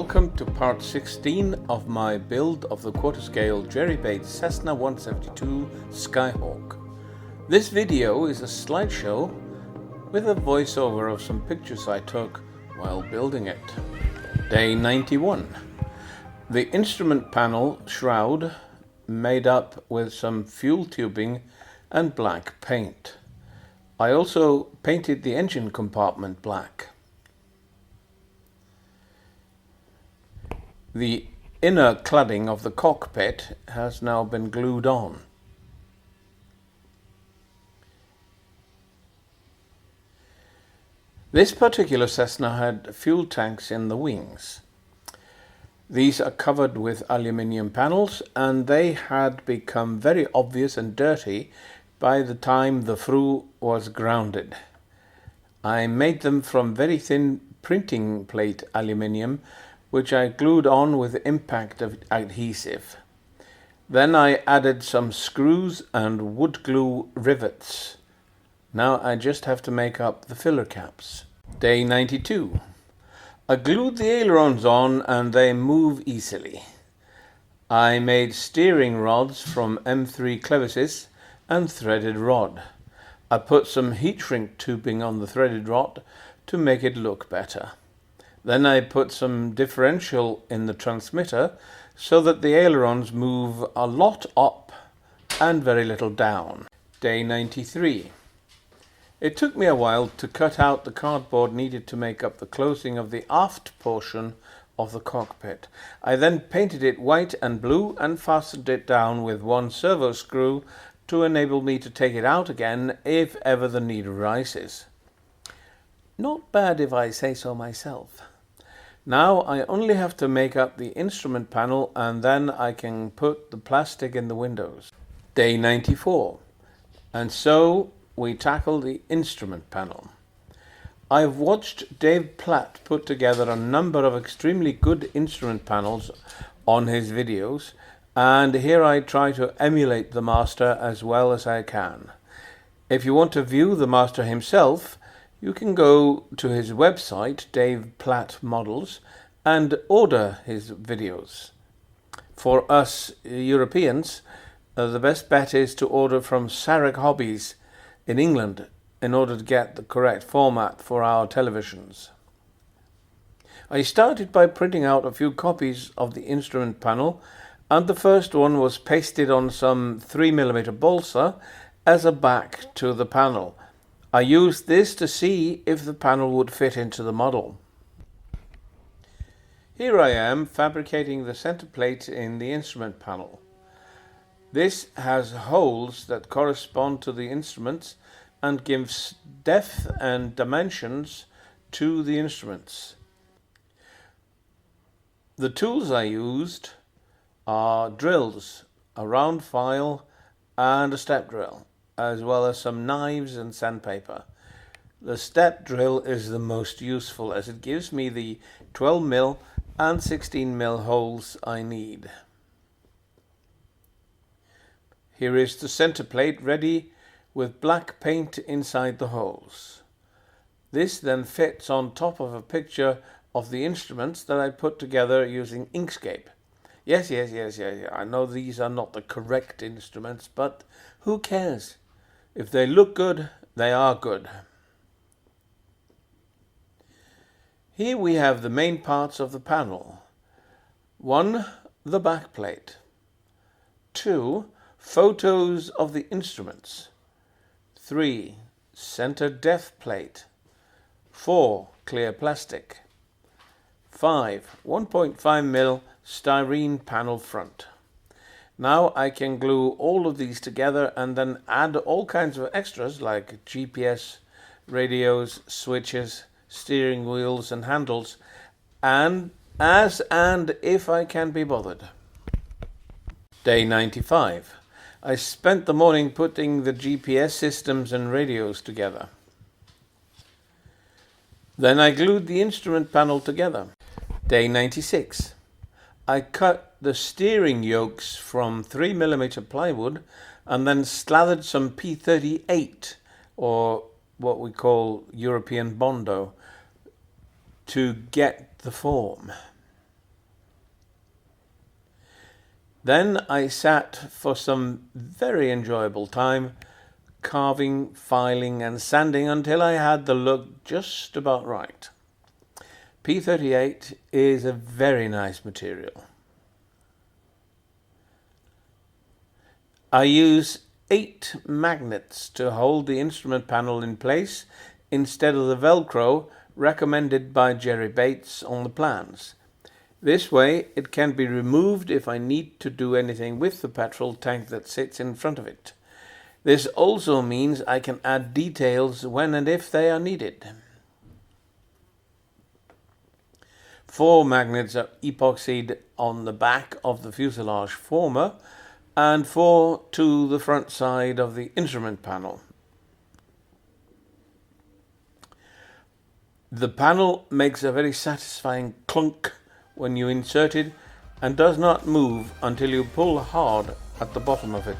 Welcome to part 16 of my build of the quarter-scale jerry-bait Cessna 172 Skyhawk. This video is a slideshow with a voiceover of some pictures I took while building it. Day 91. The instrument panel shroud made up with some fuel tubing and black paint. I also painted the engine compartment black. The inner cladding of the cockpit has now been glued on. This particular Cessna had fuel tanks in the wings. These are covered with aluminium panels, and they had become very obvious and dirty by the time the FRU was grounded. I made them from very thin printing plate aluminium, which I glued on with impact adhesive. Then I added some screws and wood glue rivets. Now I just have to make up the filler caps. Day 92. I glued the ailerons on and they move easily. I made steering rods from M3 clevises and threaded rod. I put some heat shrink tubing on the threaded rod to make it look better. Then I put some differential in the transmitter so that the ailerons move a lot up and very little down. Day 93. It took me a while to cut out the cardboard needed to make up the closing of the aft portion of the cockpit. I then painted it white and blue and fastened it down with one servo screw to enable me to take it out again if ever the need arises. Not bad if I say so myself. Now I only have to make up the instrument panel and then I can put the plastic in the windows. Day 94. And so we tackle the instrument panel. I've watched Dave Platt put together a number of extremely good instrument panels on his videos, and here I try to emulate the master as well as I can. If you want to view the master himself, you can go to his website, Dave Platt Models, and order his videos. For us Europeans, the best bet is to order from Sarek Hobbies in England in order to get the correct format for our televisions. I started by printing out a few copies of the instrument panel, and the first one was pasted on some 3mm balsa as a back to the panel. I used this to see if the panel would fit into the model. Here I am fabricating the center plate in the instrument panel. This has holes that correspond to the instruments and gives depth and dimensions to the instruments. The tools I used are drills, a round file and a step drill, as well as some knives and sandpaper. The step drill is the most useful as it gives me the 12mm and 16mm holes I need. Here is the center plate ready with black paint inside the holes. This then fits on top of a picture of the instruments that I put together using Inkscape. Yes, I know these are not the correct instruments, but who cares? If they look good, they are good. Here we have the main parts of the panel. 1. The back plate. 2. Photos of the instruments. 3. Center depth plate. 4. Clear plastic. 5. 1.5mm styrene panel front. Now I can glue all of these together and then add all kinds of extras like GPS, radios, switches, steering wheels and handles, and if I can be bothered. Day 95. I spent the morning putting the GPS systems and radios together. Then I glued the instrument panel together. Day 96. I cut the steering yokes from 3mm plywood and then slathered some P38, or what we call European Bondo, to get the form. Then I sat for some very enjoyable time, carving, filing and sanding until I had the look just about right. P38 is a very nice material. I use 8 magnets to hold the instrument panel in place instead of the Velcro recommended by Jerry Bates on the plans. This way it can be removed if I need to do anything with the petrol tank that sits in front of it. This also means I can add details when and if they are needed. 4 magnets are epoxied on the back of the fuselage former and 4 to the front side of the instrument panel. The panel makes a very satisfying clunk when you insert it and does not move until you pull hard at the bottom of it.